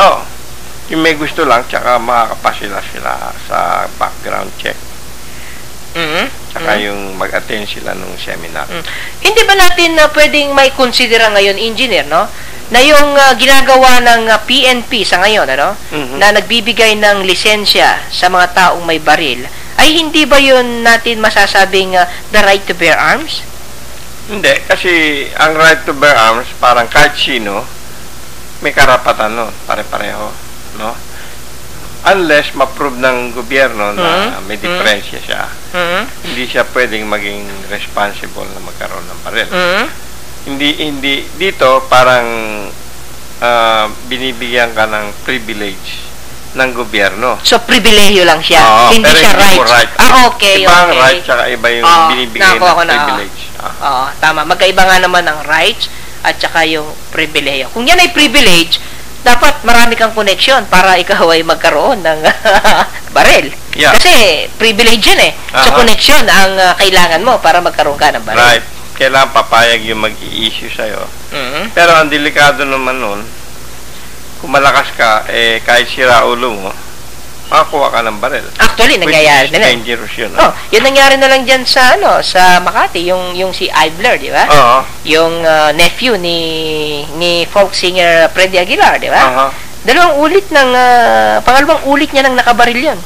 Oo. Yung may gusto lang, tsaka makakapasila sila sa background check. Tsaka yung mag-attend sila nung seminar. Hindi ba natin pwedeng may considera ngayon, engineer, no? Na yung ginagawa ng PNP sa ngayon, ano? Na nagbibigay ng lisensya sa mga taong may baril, ay hindi ba yun natin masasabing the right to bear arms? Hindi, kasi ang right to bear arms, parang kahit sino, may karapatan nun, pare-pareho, no? Unless ma-prove ng gobyerno na may diferensya siya, hindi siya pwedeng maging responsible na magkaroon ng baril. Hindi dito parang binibigyan ka ng privilege ng gobyerno. So pribilehiyo lang siya, hindi pero siya hindi right. right. Okay, Iba ang okay. right tsaka iba yung binibigay ng privilege. Tama. Magkaiba nga naman ang rights at saka yung pribilehiyo. Kung yan ay privilege, dapat marami kang connection para ikaw ay magkaroon ng baril. Yeah. Kasi privilege yun eh. So connection ang kailangan mo para magkaroon ka ng baril. Right. Kailangan papayag yung mag-i-issue sa'yo. Pero ang delikado naman nun, kung malakas ka, kahit sira ulo mo, makakuha ka ng baril. Actually, nangyayari na lang. Dangerous yun. Yun nangyari na lang dyan sa, sa Makati, yung si Ibler, di ba? Yung nephew ni folk singer Freddy Aguilar, di ba? Pangalawang ulit niya nang nakabaril yun.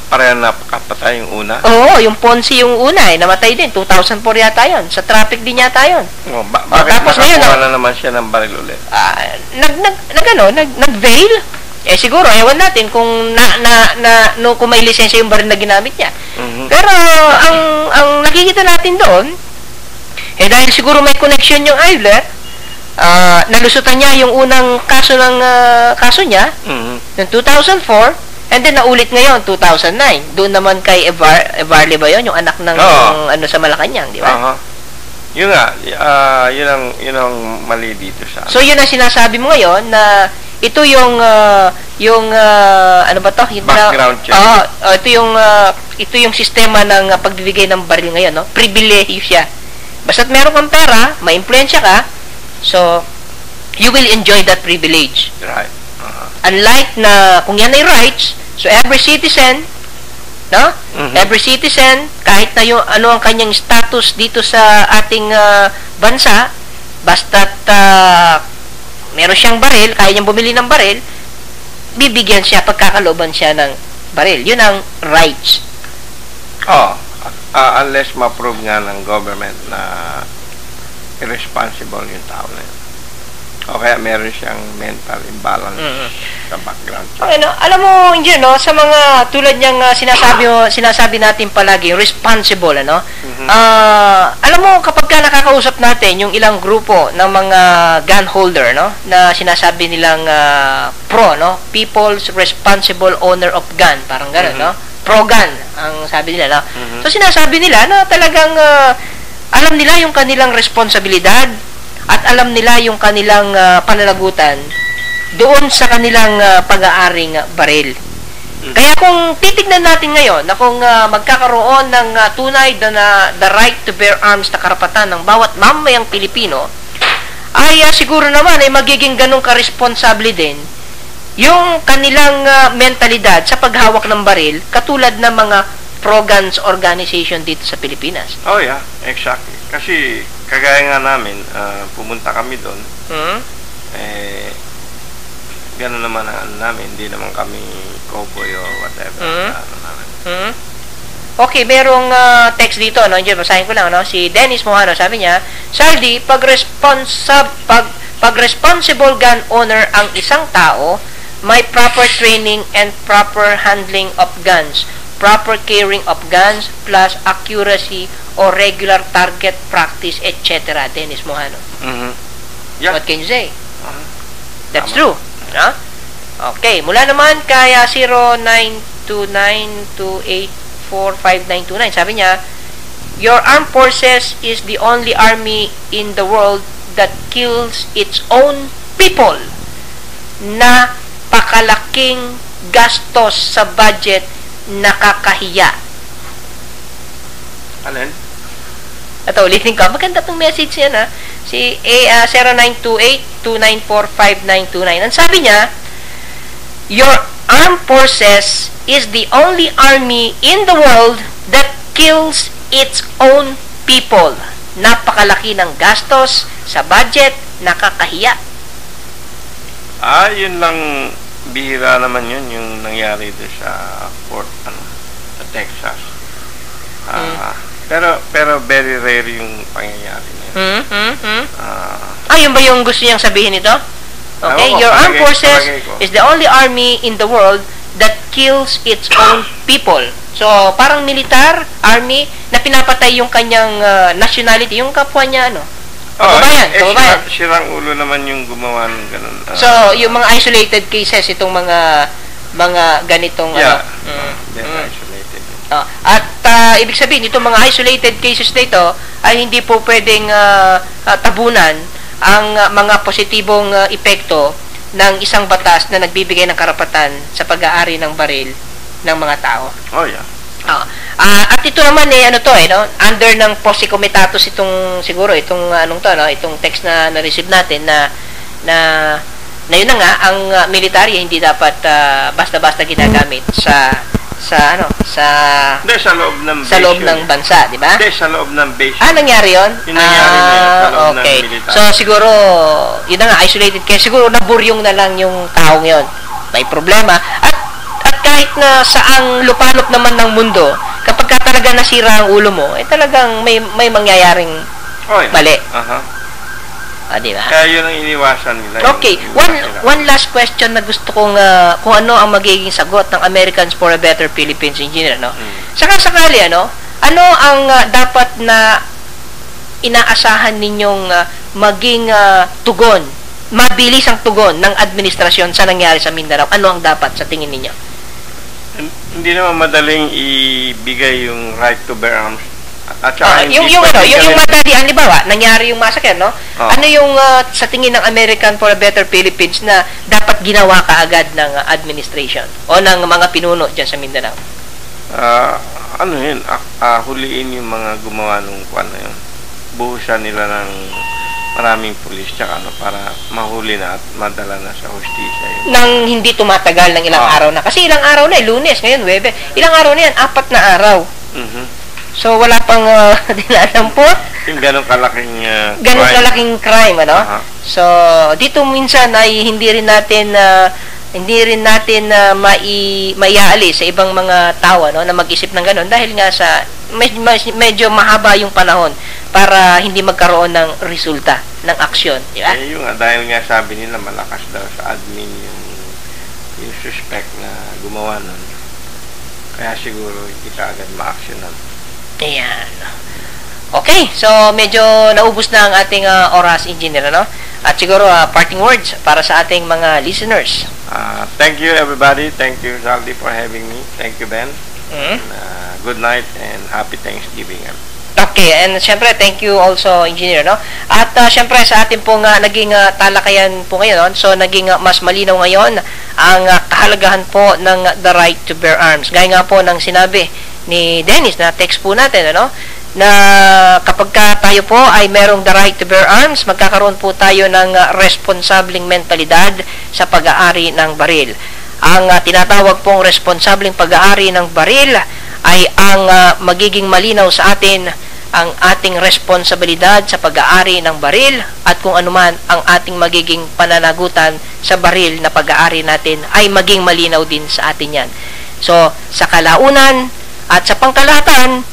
Parang napakapatay yung una. Yung Ponzi yung una namatay din. 2004 yata yun. Sa traffic din yata yun. Bakit tapos nakakuha na naman siya ng baril ulit? Nag-veil? Siguro, ewan natin kung kung may lisensya yung baril na ginamit niya. Pero, ang nakikita natin doon, dahil siguro may connection yung Eibler, nalusutan niya yung unang kaso niya, ng 2004, and then naulit ngayon, 2009. Doon naman kay Evarle ba yun? Yung anak ng sa Malacanang, di ba? Yun nga, yun ang mali dito sa... So, yun ang sinasabi mo ngayon na ito yung ano ba to? Background check. Ito yung sistema ng pagbibigay ng baril ngayon, no? Pribilehiyo siya. Basta't meron kang pera, may influensya ka, so you will enjoy that privilege. Right. Unlike na kung yan ay rights, so every citizen, no? Every citizen, kahit na yung ano ang kanyang status dito sa ating bansa, basta't meron siyang baril, kaya niyang bumili ng baril, bibigyan siya, pagkakalooban siya ng baril. Yun ang rights. Unless ma-prove nga ng government na irresponsible yung tao na yun. O kaya meron siyang mental imbalance sa background. Okay, no? Alam mo, yun, no? Sa mga tulad niyang sinasabi natin palagi, responsible, ano? Alam mo, kapag ka nakakausap natin yung ilang grupo ng mga gun holder, no? Na sinasabi nilang pro, no? People's responsible owner of gun, parang gano'n, no? Pro-gun, ang sabi nila, no? So, sinasabi nila na talagang alam nila yung kanilang responsibilidad at alam nila yung kanilang pananagutan doon sa kanilang pag-aaring baril. Kaya kung titignan natin ngayon na kung magkakaroon ng tunay na the right to bear arms na karapatan ng bawat mamamayang Pilipino, ay siguro naman ay magiging ganun ka-responsable din yung kanilang mentalidad sa paghawak ng baril katulad ng mga pro-guns organization dito sa Pilipinas. Oh yeah, exactly. Kasi kagaya nga namin, pumunta kami doon. Gano'n naman ang ano namin, hindi naman kami cowboy o whatever. Okay, merong text dito, no? Diyan, basahin ko lang, no? Si Dennis Mohano, sabi niya, Saldi, pag responsible gun owner ang isang tao, may proper training and proper handling of guns, proper carrying of guns, plus accuracy or regular target practice, etc. Dennis Mohano. Yeah. What can you say? That's true. No? Okay, mula naman kaya 0929284599. Sabi niya, your armed forces is the only army in the world that kills its own people. Na pakalaking gastos sa budget, nakakahiya. Alin? Ito, ulitin ko. Maganda itong message yan, ha? Si 0928-294-5929. Ang sabi niya, your armed forces is the only army in the world that kills its own people. Napakalaki ng gastos sa budget, nakakahiya. Yun lang, bihira naman yun, yung nangyari doon sa sa Texas. Pero very rare yung pangyayari na yun. Yun ba yung gusto niyang sabihin nito? Okay, your armed forces is the only army in the world that kills its own people. So, parang militar, army, na pinapatay yung kanyang nationality, yung kapwa niya, kababayan. Sirang ulo naman yung gumawa ng ganun. So, yung mga isolated cases, itong mga ganitong, isolated. At ibig sabihin, itong mga isolated cases na ito, ay hindi po pwedeng tabunan ang mga positibong epekto ng isang batas na nagbibigay ng karapatan sa pag-aari ng baril ng mga tao. Oh, yeah. At ito naman under ng posse comitatus itong siguro itong itong text na na-receive natin na yun na nga ang military hindi dapat basta-basta ginagamit sa loob ng bansa, di ba? Hindi, sa loob ng base. Nangyari yun? Yung nangyari na yun, sa loob ng military. So, siguro, yun na nga, isolated kaya siguro naburyong na lang yung taong yun. May problema. At kahit na saang lupalop naman ng mundo, kapag ka talaga nasira ang ulo mo, talagang may mangyayaring mali. Di ba? Kaya yun ang iniwasan nila. Okay, one last question na gusto kong kung ano ang magiging sagot ng Americans for a Better Philippines Engineer, Sakali, ano ang dapat na inaasahan ninyong maging tugon, mabilis ang tugon ng administrasyon sa nangyari sa Mindanao? Ano ang dapat sa tingin ninyo? Hindi naman madaling ibigay yung right to bear arms. At yung madali, halimbawa, nangyari yung massacre, Ano yung sa tingin ng American for a Better Philippines na dapat ginawa kaagad ng administration o ng mga pinuno dyan sa Mindanao? Huliin yung mga gumawa nung na yun. Buhusan nila ng maraming pulis tsaka para mahuli na at madala na sa hustisya yun. Nang hindi tumatagal ng ilang araw na. Kasi ilang araw na, Lunes, ngayon, Webe. Ilang araw na yan? 4 na araw. So, wala pang dinadampot. Yung ganong kalaking crime, So, dito minsan ay hindi rin natin maiaalis sa ibang mga tao, na mag-isip ng ganon dahil nga sa medyo mahaba yung panahon para hindi magkaroon ng resulta ng aksyon, di ba? Dahil nga sabi nila malakas daw sa admin yung suspect na gumawa nun. Kaya siguro hindi ka agad ma-actionan. Ayan. Okay, so medyo naubos na ang ating oras, Engineer, At siguro parting words para sa ating mga listeners. Thank you, everybody. Thank you, Zaldi, for having me. Thank you, Ben. And, good night and happy Thanksgiving. Okay, and syempre, thank you also, Engineer, At syempre, sa ating pong naging talakayan po ngayon, so naging mas malinaw ngayon ang kahalagahan po ng the right to bear arms. Gaya nga po ng sinabi ni Dennis na text po natin, na kapag tayo po ay merong the right to bear arms, magkakaroon po tayo ng responsabling mentalidad sa pag-aari ng baril. Ang tinatawag pong responsableng pag-aari ng baril ay ang magiging malinaw sa atin ang ating responsibilidad sa pag-aari ng baril at kung anuman ang ating magiging pananagutan sa baril na pag-aari natin ay maging malinaw din sa atin yan. So, sa kalaunan at sa pangkalahatan,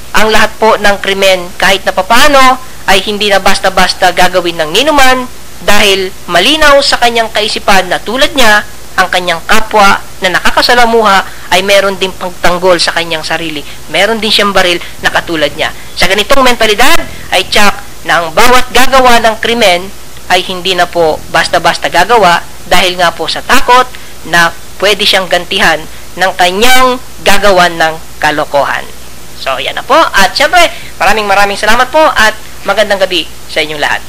ang lahat po ng krimen kahit na papaano ay hindi na basta-basta gagawin ng ninuman dahil malinaw sa kanyang kaisipan na tulad niya, ang kanyang kapwa na nakakasalamuha ay meron din pagtanggol sa kanyang sarili. Meron din siyang baril na katulad niya. Sa ganitong mentalidad ay tsak na ang bawat gagawa ng krimen ay hindi na po basta-basta gagawa dahil nga po sa takot na pwede siyang gantihan ng kanyang gagawan ng kalokohan. So, yan na po. At syempre, maraming salamat po at magandang gabi sa inyong lahat.